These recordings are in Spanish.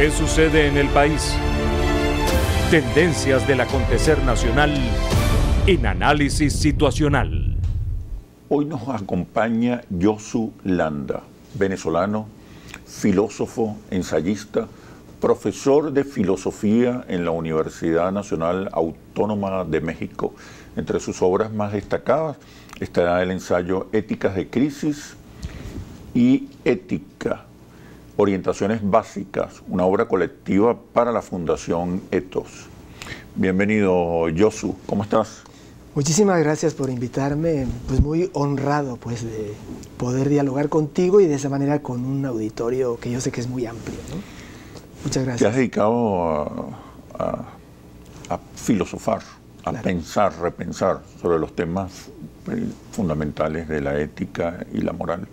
¿Qué sucede en el país? Tendencias del acontecer nacional en Análisis Situacional. Hoy nos acompaña Yosu Landa, venezolano, filósofo, ensayista, profesor de filosofía en la Universidad Nacional Autónoma de México. Entre sus obras más destacadas está el ensayo Éticas de Crisis y Ética, Orientaciones Básicas, una obra colectiva para la Fundación Ethos. Bienvenido, Yosu, ¿cómo estás? Muchísimas gracias por invitarme, pues muy honrado pues de poder dialogar contigo y de esa manera con un auditorio que yo sé que es muy amplio, ¿no? Muchas gracias. Te has dedicado a filosofar, a pensar, repensar sobre los temas fundamentales de la ética y la moral.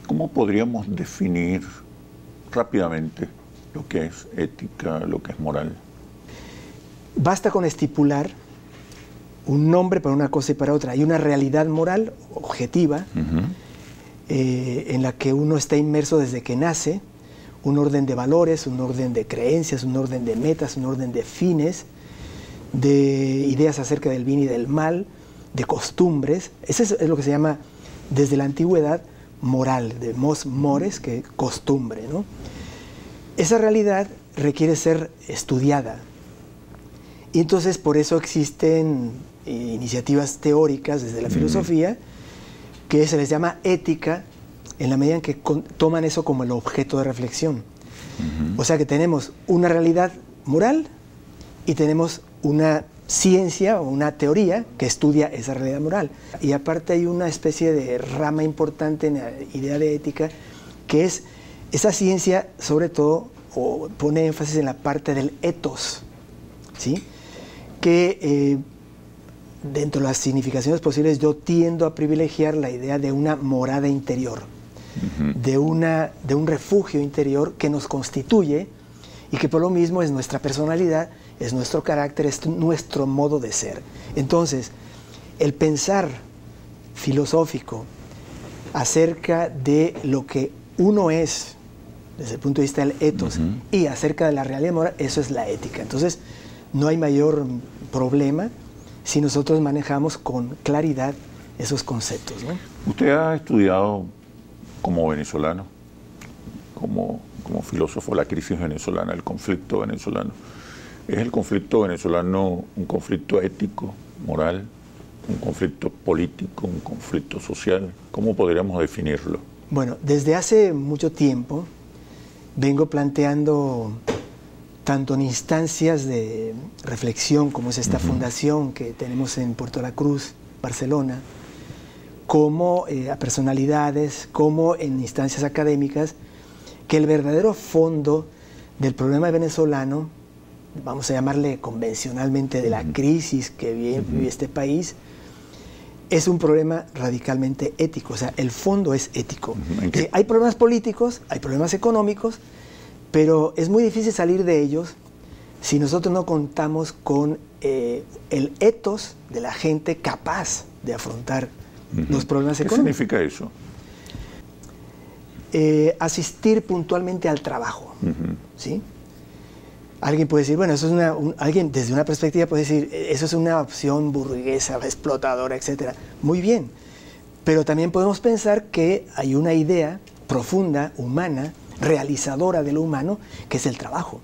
¿Cómo podríamos definir rápidamente lo que es ética, lo que es moral? Basta con estipular un nombre para una cosa y para otra. Hay una realidad moral objetiva en la que uno está inmerso desde que nace, un orden de valores, un orden de creencias, un orden de metas, un orden de fines, de ideas acerca del bien y del mal, de costumbres. Eso es lo que se llama desde la antigüedad moral, de mos mores, que costumbre, ¿no? Esa realidad requiere ser estudiada. Y entonces por eso existen iniciativas teóricas desde la filosofía que se les llama ética, en la medida en que toman eso como el objeto de reflexión. O sea que tenemos una realidad moral y tenemos una ciencia o una teoría que estudia esa realidad moral. Y aparte hay una especie de rama importante en la idea de ética, que es esa ciencia, sobre todo, o pone énfasis en la parte del ethos, ¿sí? Que dentro de las significaciones posibles yo tiendo a privilegiar la idea de una morada interior, de un refugio interior que nos constituye y que por lo mismo es nuestra personalidad, es nuestro carácter, es nuestro modo de ser. Entonces, el pensar filosófico acerca de lo que uno es, desde el punto de vista del ethos, y acerca de la realidad moral, eso es la ética. Entonces, no hay mayor problema si nosotros manejamos con claridad esos conceptos, ¿no? Usted ha estudiado como venezolano, como filósofo, la crisis venezolana, el conflicto venezolano. ¿Es el conflicto venezolano un conflicto ético, moral, un conflicto político, un conflicto social? ¿Cómo podríamos definirlo? Bueno, desde hace mucho tiempo vengo planteando, tanto en instancias de reflexión como es esta fundación que tenemos en Puerto La Cruz, Barcelona, como a personalidades, como en instancias académicas, que el verdadero fondo del problema venezolano, vamos a llamarle convencionalmente de la crisis que vive este país, es un problema radicalmente ético. O sea, el fondo es ético. Hay problemas políticos, hay problemas económicos, pero es muy difícil salir de ellos si nosotros no contamos con el ethos de la gente capaz de afrontar los problemas económicos. ¿Qué significa eso? Asistir puntualmente al trabajo, ¿sí? Alguien puede decir, bueno, eso es alguien desde una perspectiva puede decir, eso es una opción burguesa, explotadora, etc. Muy bien, pero también podemos pensar que hay una idea profunda, humana, realizadora de lo humano, que es el trabajo.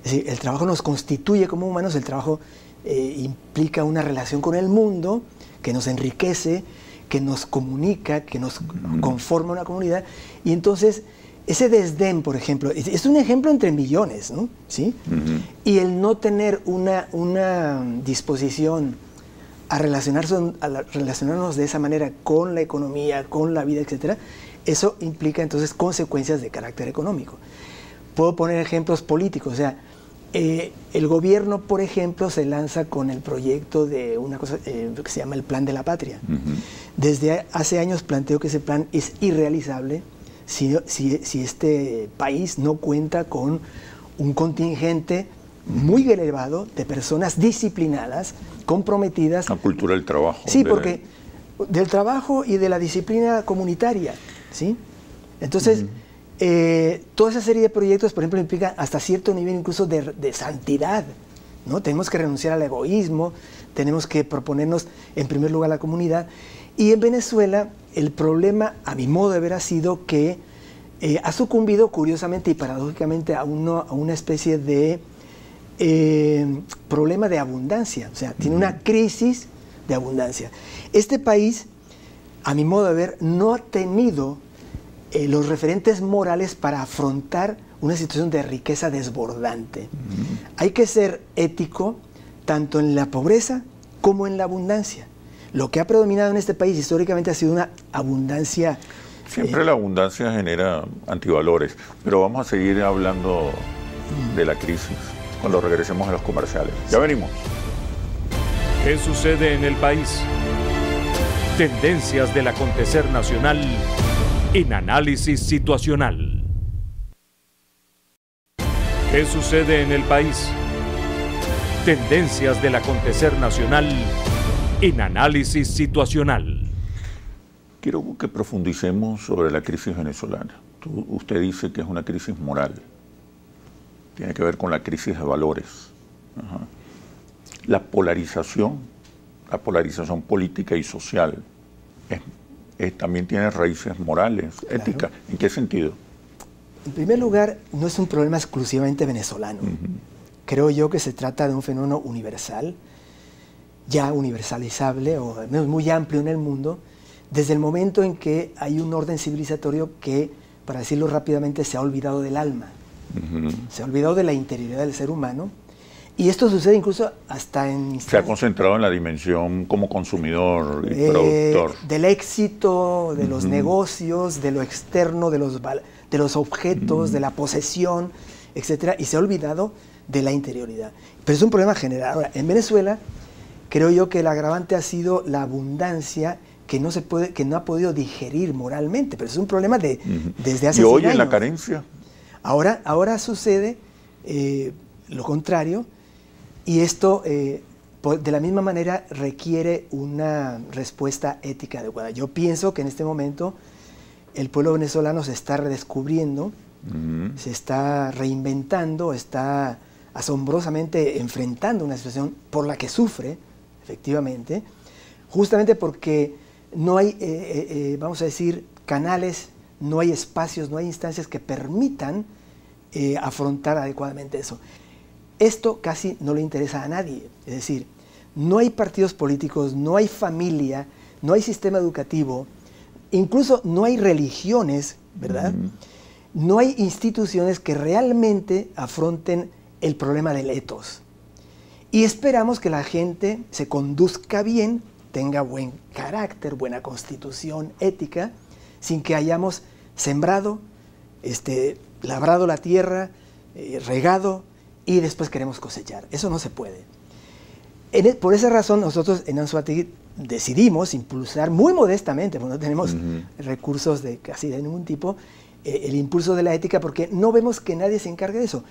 Es decir, el trabajo nos constituye como humanos, el trabajo implica una relación con el mundo que nos enriquece, que nos comunica, que nos conforma una comunidad, y entonces ese desdén, por ejemplo, es un ejemplo entre millones, ¿no? ¿Sí? Y el no tener una disposición a relacionarnos de esa manera con la economía, con la vida, etcétera, eso implica entonces consecuencias de carácter económico. Puedo poner ejemplos políticos, o sea, el gobierno, por ejemplo, se lanza con el proyecto de una cosa que se llama el Plan de la Patria. Desde hace años planteo que ese plan es irrealizable si este país no cuenta con un contingente muy elevado de personas disciplinadas, comprometidas. La cultura del trabajo. Sí, porque del trabajo y de la disciplina comunitaria, ¿sí? Entonces, toda esa serie de proyectos, por ejemplo, implica hasta cierto nivel incluso de santidad, ¿no? Tenemos que renunciar al egoísmo, tenemos que proponernos en primer lugar la comunidad. Y en Venezuela el problema, a mi modo de ver, ha sido que ha sucumbido curiosamente y paradójicamente a una especie de problema de abundancia, o sea, tiene una crisis de abundancia. Este país, a mi modo de ver, no ha tenido los referentes morales para afrontar una situación de riqueza desbordante. Hay que ser ético tanto en la pobreza como en la abundancia. Lo que ha predominado en este país históricamente ha sido una abundancia. Siempre la abundancia genera antivalores, pero vamos a seguir hablando de la crisis cuando regresemos a los comerciales. Ya venimos. ¿Qué sucede en el país? Tendencias del acontecer nacional en análisis situacional. ¿Qué sucede en el país? Tendencias del acontecer nacional en análisis situacional. Quiero que profundicemos sobre la crisis venezolana. Usted dice que es una crisis moral. Tiene que ver con la crisis de valores. Ajá. La polarización política y social también tiene raíces morales, éticas. ¿En qué sentido? En primer lugar, no es un problema exclusivamente venezolano. Creo yo que se trata de un fenómeno universal, ya universalizable o al menos muy amplio en el mundo, desde el momento en que hay un orden civilizatorio que, para decirlo rápidamente, se ha olvidado del alma, se ha olvidado de la interioridad del ser humano. Y esto sucede incluso hasta en... Se ha concentrado en la dimensión como consumidor y productor. Del éxito, de los negocios, de lo externo, de los objetos, de la posesión, etcétera, y se ha olvidado de la interioridad. Pero es un problema general. Ahora, en Venezuela, creo yo que el agravante ha sido la abundancia que no ha podido digerir moralmente, pero es un problema desde hace 100 años. ¿Y hoy en la carencia? Ahora sucede lo contrario. Y esto, de la misma manera, requiere una respuesta ética adecuada. Yo pienso que en este momento el pueblo venezolano se está redescubriendo, se está reinventando, está asombrosamente enfrentando una situación por la que sufre, efectivamente, justamente porque no hay, vamos a decir, canales, no hay espacios, no hay instancias que permitan afrontar adecuadamente eso. Esto casi no le interesa a nadie, es decir, no hay partidos políticos, no hay familia, no hay sistema educativo, incluso no hay religiones, ¿verdad? No hay instituciones que realmente afronten el problema del etos. Y esperamos que la gente se conduzca bien, tenga buen carácter, buena constitución, ética, sin que hayamos sembrado, labrado la tierra, regado, y después queremos cosechar. Eso no se puede. Por esa razón nosotros en Anzoátegui decidimos impulsar muy modestamente, porque no tenemos recursos casi de ningún tipo, el impulso de la ética, porque no vemos que nadie se encargue de eso.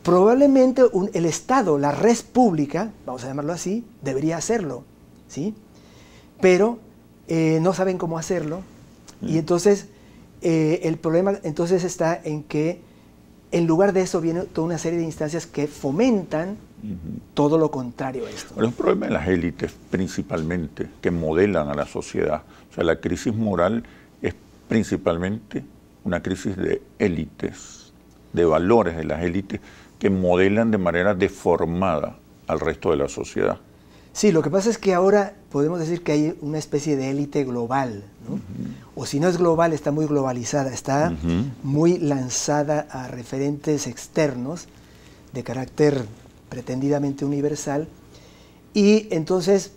Probablemente el Estado, la red pública, vamos a llamarlo así, debería hacerlo, ¿sí? Pero no saben cómo hacerlo, y entonces el problema entonces está en que en lugar de eso viene toda una serie de instancias que fomentan todo lo contrario a esto. Pero es un problema de las élites principalmente, que modelan a la sociedad. O sea, la crisis moral es principalmente una crisis de élites, de valores de las élites que modelan de manera deformada al resto de la sociedad. Sí, lo que pasa es que ahora podemos decir que hay una especie de élite global, ¿no? O si no es global, está muy globalizada, está muy lanzada a referentes externos de carácter pretendidamente universal, y entonces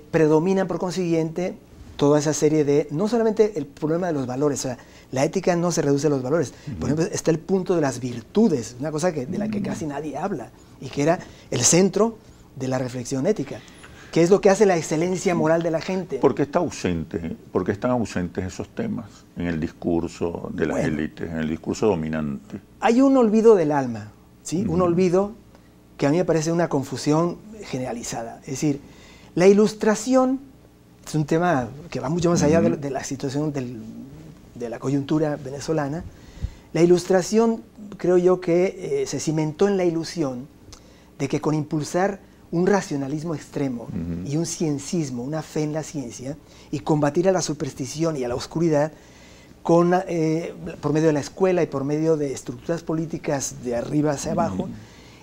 predominan por consiguiente toda esa serie de, no solamente el problema de los valores, o sea, la ética no se reduce a los valores. Por ejemplo, está el punto de las virtudes, una cosa de la que casi nadie habla, y que era el centro de la reflexión ética. ¿Qué es lo que hace la excelencia moral de la gente? ¿Por qué está ausente? ¿Por qué están ausentes esos temas en el discurso de las élites, en el discurso dominante? Hay un olvido del alma, ¿sí? Un olvido que a mí me parece una confusión generalizada. Es decir, la ilustración es un tema que va mucho más allá de la situación de la coyuntura venezolana. La Ilustración, creo yo que se cimentó en la ilusión de que con impulsar un racionalismo extremo y un ciencismo, una fe en la ciencia, y combatir a la superstición y a la oscuridad, por medio de la escuela y por medio de estructuras políticas de arriba hacia abajo,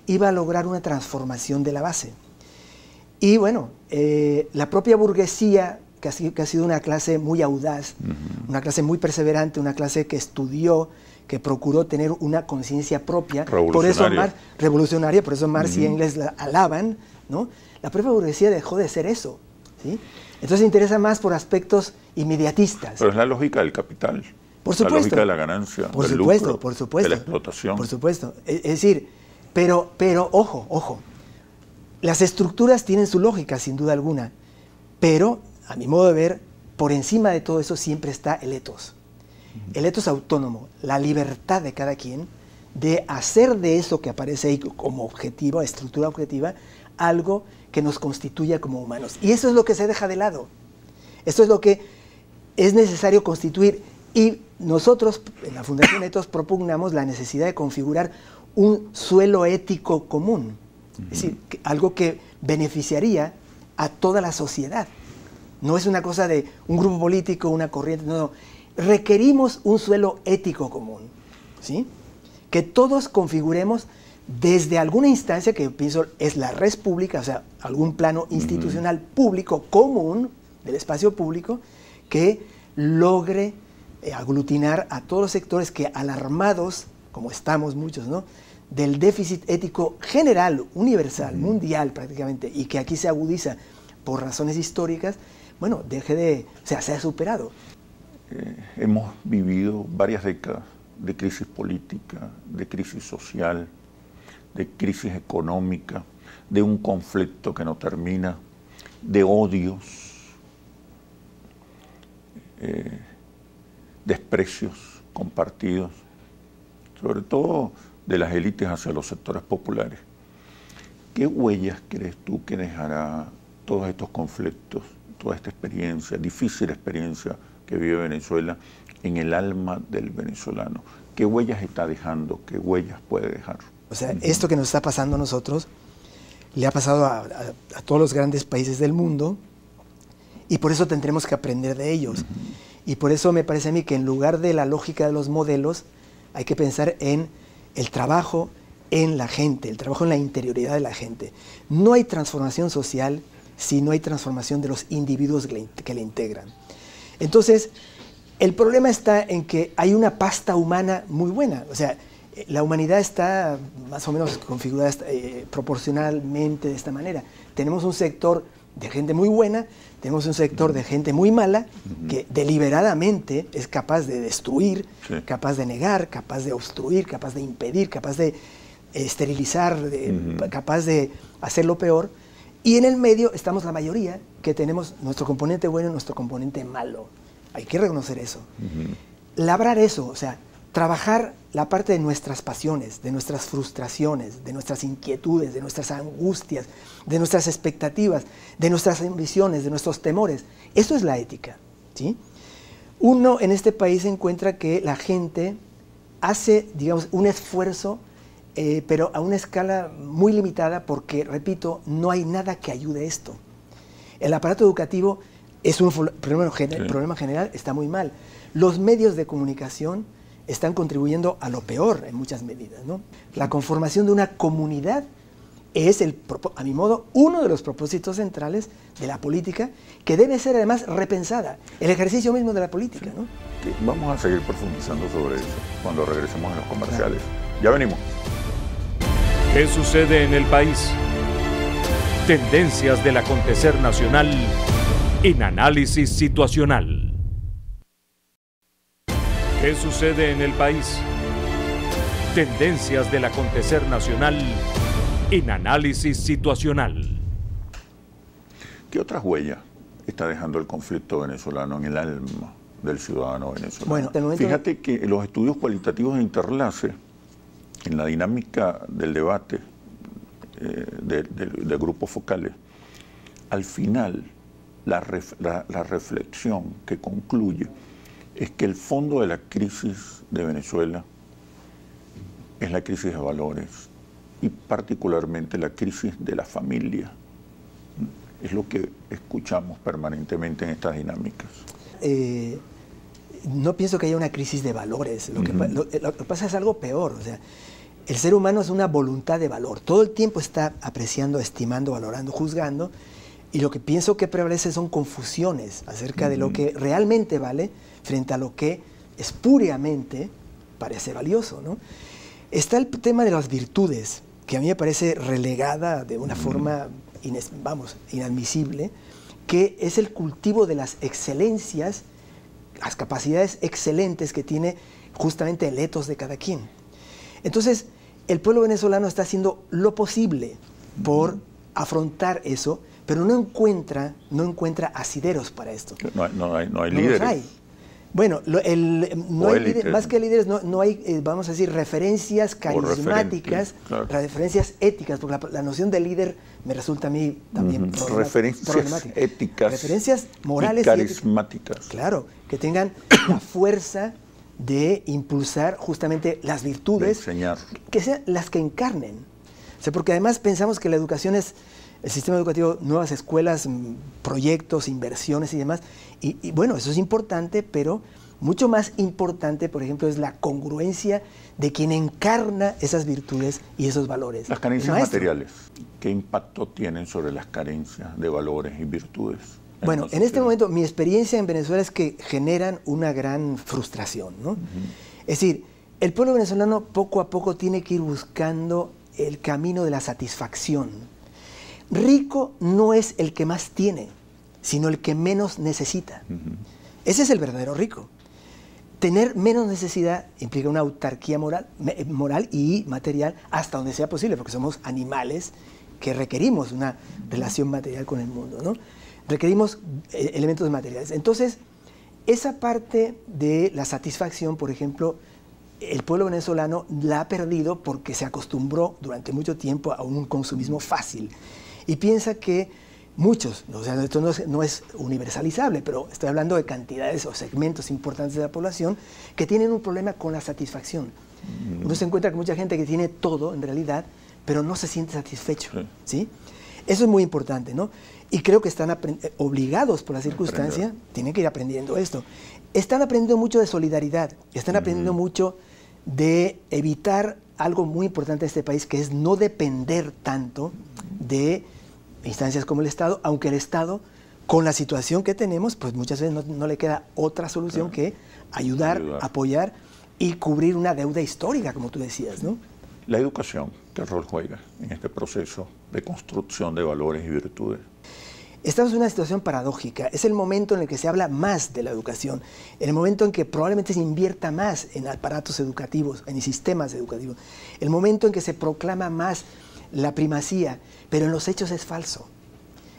iba a lograr una transformación de la base. Y bueno, la propia burguesía, que ha sido una clase muy audaz, una clase muy perseverante, una clase que estudió, que procuró tener una conciencia propia, revolucionaria, por eso Marx y Engels la alaban, ¿no? La propia burguesía dejó de ser eso, ¿sí? Entonces se interesa más por aspectos inmediatistas. Pero es la lógica del capital, por supuesto, la lógica de la ganancia, del lucro, de la explotación. Por supuesto, es decir, pero ojo, las estructuras tienen su lógica, sin duda alguna, pero a mi modo de ver, por encima de todo eso siempre está el ethos. El ethos autónomo, la libertad de cada quien de hacer de eso que aparece ahí como objetivo, estructura objetiva, algo que nos constituya como humanos. Y eso es lo que se deja de lado. Esto es lo que es necesario constituir. Y nosotros, en la Fundación Ethos, propugnamos la necesidad de configurar un suelo ético común. Es decir, algo que beneficiaría a toda la sociedad. No es una cosa de un grupo político, una corriente, no. Requerimos un suelo ético común, ¿sí? Que todos configuremos desde alguna instancia que pienso es la res pública, o sea, algún plano institucional público común del espacio público que logre aglutinar a todos los sectores que, alarmados, como estamos muchos, ¿no?, del déficit ético general, universal, mundial prácticamente, y que aquí se agudiza por razones históricas, bueno, se ha superado. Hemos vivido varias décadas de crisis política, de crisis social, de crisis económica, de un conflicto que no termina, de odios, desprecios compartidos, sobre todo de las élites hacia los sectores populares. ¿Qué huellas crees tú que dejará todos estos conflictos, toda esta experiencia, difícil experiencia que vive Venezuela, en el alma del venezolano? ¿Qué huellas está dejando? ¿Qué huellas puede dejar? O sea, esto que nos está pasando a nosotros le ha pasado a todos los grandes países del mundo, y por eso tendremos que aprender de ellos. Y por eso me parece a mí que en lugar de la lógica de los modelos, hay que pensar en el trabajo en la gente, el trabajo en la interioridad de la gente. No hay transformación social si no hay transformación de los individuos que le integran. Entonces, el problema está en que hay una pasta humana muy buena. O sea, la humanidad está más o menos configurada proporcionalmente de esta manera. Tenemos un sector de gente muy buena, tenemos un sector de gente muy mala, que deliberadamente es capaz de destruir, capaz de negar, capaz de obstruir, capaz de impedir, capaz de esterilizar, capaz de hacer lo peor. Y en el medio estamos la mayoría, que tenemos nuestro componente bueno y nuestro componente malo. Hay que reconocer eso. Labrar eso, o sea, trabajar la parte de nuestras pasiones, de nuestras frustraciones, de nuestras inquietudes, de nuestras angustias, de nuestras expectativas, de nuestras ambiciones, de nuestros temores. Eso es la ética, ¿sí? Uno en este país encuentra que la gente hace, digamos, un esfuerzo, pero a una escala muy limitada porque, repito, no hay nada que ayude a esto. El aparato educativo es un problema general, está muy mal. Los medios de comunicación están contribuyendo a lo peor en muchas medidas, ¿no? La conformación de una comunidad es, a mi modo, uno de los propósitos centrales de la política, que debe ser además repensada, el ejercicio mismo de la política, ¿no? Vamos a seguir profundizando sobre eso cuando regresemos a los comerciales. Ya venimos. ¿Qué sucede en el país? Tendencias del acontecer nacional en Análisis Situacional. ¿Qué sucede en el país? Tendencias del acontecer nacional en Análisis Situacional. ¿Qué otras huellas está dejando el conflicto venezolano en el alma del ciudadano venezolano? Bueno, fíjate que los estudios cualitativos de Interlace, en la dinámica del debate de grupos focales, al final la reflexión que concluye es que el fondo de la crisis de Venezuela es la crisis de valores y particularmente la crisis de la familia. Es lo que escuchamos permanentemente en estas dinámicas. No pienso que haya una crisis de valores. Lo que pasa es algo peor. O sea, el ser humano es una voluntad de valor. Todo el tiempo está apreciando, estimando, valorando, juzgando. Y lo que pienso que prevalece son confusiones acerca de lo que realmente vale frente a lo que espuriamente parece valioso, ¿no? Está el tema de las virtudes, que a mí me parece relegada de una forma, inadmisible, que es el cultivo de las excelencias, las capacidades excelentes que tiene justamente el ethos de cada quien. Entonces, el pueblo venezolano está haciendo lo posible por afrontar eso, pero no encuentra asideros para esto. No hay líderes. Los hay. Bueno, no hay líderes, más que líderes, no hay, vamos a decir, referencias carismáticas, claro. Referencias éticas, porque la noción de líder me resulta a mí también referencias éticas, referencias morales y carismáticas. Claro, que tengan la fuerza de impulsar justamente las virtudes, de enseñar, que sean las que encarnen. O sea, porque además pensamos que la educación es el sistema educativo, nuevas escuelas, proyectos, inversiones y demás. Y bueno, eso es importante, pero mucho más importante, por ejemplo, es la congruencia de quien encarna esas virtudes y esos valores. Las carencias materiales, ¿qué impacto tienen sobre las carencias de valores y virtudes? Bueno, en este momento mi experiencia en Venezuela es que generan una gran frustración, ¿no? Es decir, el pueblo venezolano poco a poco tiene que ir buscando el camino de la satisfacción. Rico no es el que más tiene, sino el que menos necesita. Ese es el verdadero rico. Tener menos necesidad implica una autarquía moral y material hasta donde sea posible, porque somos animales que requerimos una relación material con el mundo, ¿no? Requerimos elementos materiales. Entonces, esa parte de la satisfacción, por ejemplo, el pueblo venezolano la ha perdido porque se acostumbró durante mucho tiempo a un consumismo fácil. Y piensa que muchos, o sea, esto no es universalizable, pero estoy hablando de cantidades o segmentos importantes de la población que tienen un problema con la satisfacción. Uno se encuentra con mucha gente que tiene todo, en realidad, pero no se siente satisfecho, ¿sí? Eso es muy importante, ¿no? Y creo que están obligados por la circunstancia, tienen que ir aprendiendo esto. Están aprendiendo mucho de solidaridad, están aprendiendo mucho de evitar algo muy importante de este país, que es no depender tanto de instancias como el Estado, aunque el Estado, con la situación que tenemos, pues muchas veces no le queda otra solución que ayudar, apoyar y cubrir una deuda histórica, como tú decías, ¿no? La educación, ¿qué rol juega en este proceso de construcción de valores y virtudes? Estamos en una situación paradójica. Es el momento en el que se habla más de la educación, en el momento en que probablemente se invierta más en aparatos educativos, en sistemas educativos, el momento en que se proclama más la primacía, pero en los hechos es falso.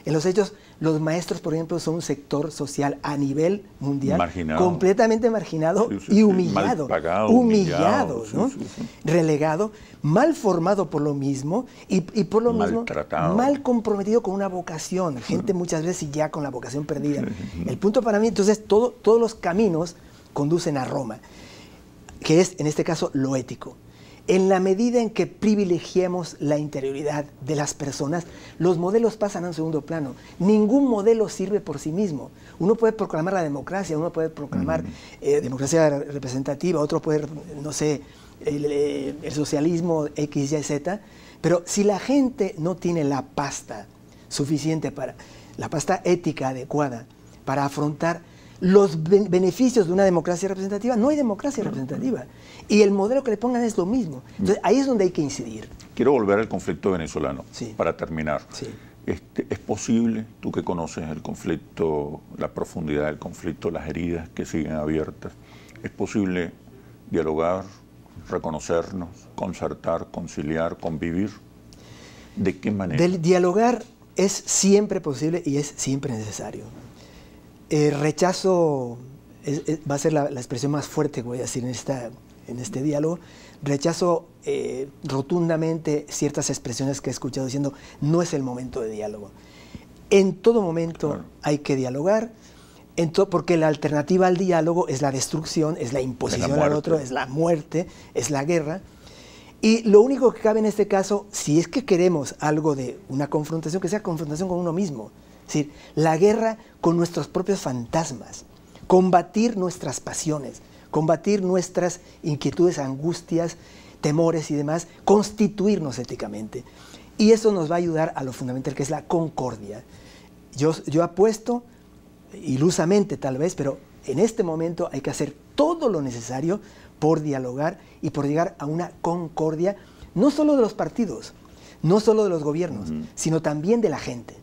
En los hechos, los maestros, por ejemplo, son un sector social a nivel mundial completamente marginado y humillado. Mal pagado, humillado, ¿no? Relegado, mal formado por lo mismo y por lo mismo mal comprometido con una vocación. Gente muchas veces ya con la vocación perdida. El punto para mí, entonces, todos los caminos conducen a Roma, que es, en este caso, lo ético. En la medida en que privilegiamos la interioridad de las personas, los modelos pasan a un segundo plano. Ningún modelo sirve por sí mismo. Uno puede proclamar la democracia, uno puede proclamar democracia representativa, otro puede, no sé, el socialismo X, Y, Z, pero si la gente no tiene la pasta suficiente la pasta ética adecuada para afrontar los beneficios de una democracia representativa, no hay democracia representativa. Y el modelo que le pongan es lo mismo. Entonces, ahí es donde hay que incidir. Quiero volver al conflicto venezolano, para terminar. Sí. ¿Es posible, tú que conoces el conflicto, la profundidad del conflicto, las heridas que siguen abiertas, es posible dialogar, reconocernos, concertar, conciliar, convivir? ¿De qué manera? Del dialogar es siempre posible y es siempre necesario. Rechazo va a ser la expresión más fuerte que voy a decir en este diálogo. Rechazo rotundamente ciertas expresiones que he escuchado diciendo no es el momento de diálogo. En todo momento hay que dialogar, porque la alternativa al diálogo es la destrucción, es la imposición al otro, es la muerte, es la guerra. Y lo único que cabe en este caso, si es que queremos algo de una confrontación, que sea confrontación con uno mismo. Es decir, la guerra con nuestros propios fantasmas, combatir nuestras pasiones, combatir nuestras inquietudes, angustias, temores y demás, constituirnos éticamente. Y eso nos va a ayudar a lo fundamental, que es la concordia. Yo apuesto, ilusamente tal vez, pero en este momento hay que hacer todo lo necesario por dialogar y por llegar a una concordia, no solo de los partidos, no solo de los gobiernos, sino también de la gente.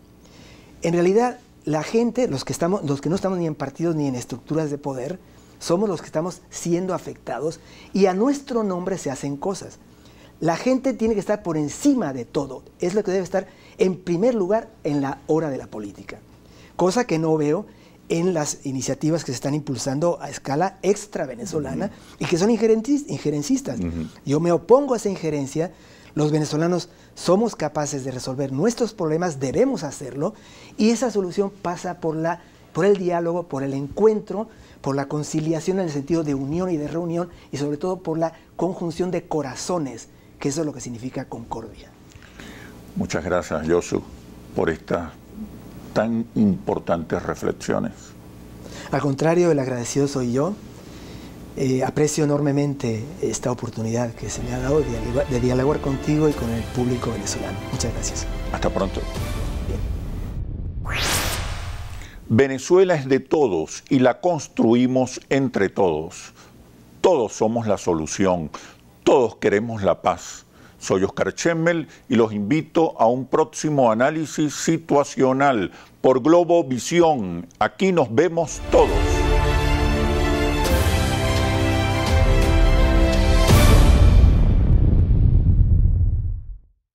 En realidad, la gente, los que no estamos ni en partidos ni en estructuras de poder, somos los que estamos siendo afectados y a nuestro nombre se hacen cosas. La gente tiene que estar por encima de todo, es lo que debe estar en primer lugar en la hora de la política, cosa que no veo en las iniciativas que se están impulsando a escala extra venezolana y que son injerencistas. Yo me opongo a esa injerencia. Los venezolanos somos capaces de resolver nuestros problemas, debemos hacerlo, y esa solución pasa por el diálogo, por el encuentro, por la conciliación en el sentido de unión y de reunión, y sobre todo por la conjunción de corazones, que eso es lo que significa concordia. Muchas gracias, Yosu, por estas tan importantes reflexiones. Al contrario, el agradecido soy yo. Aprecio enormemente esta oportunidad que se me ha dado de dialogar contigo y con el público venezolano. Muchas gracias. Hasta pronto. Bien. Venezuela es de todos y la construimos entre todos. Todos somos la solución. Todos queremos la paz. Soy Oscar Chemmel y los invito a un próximo análisis situacional por Globovisión. Aquí nos vemos todos.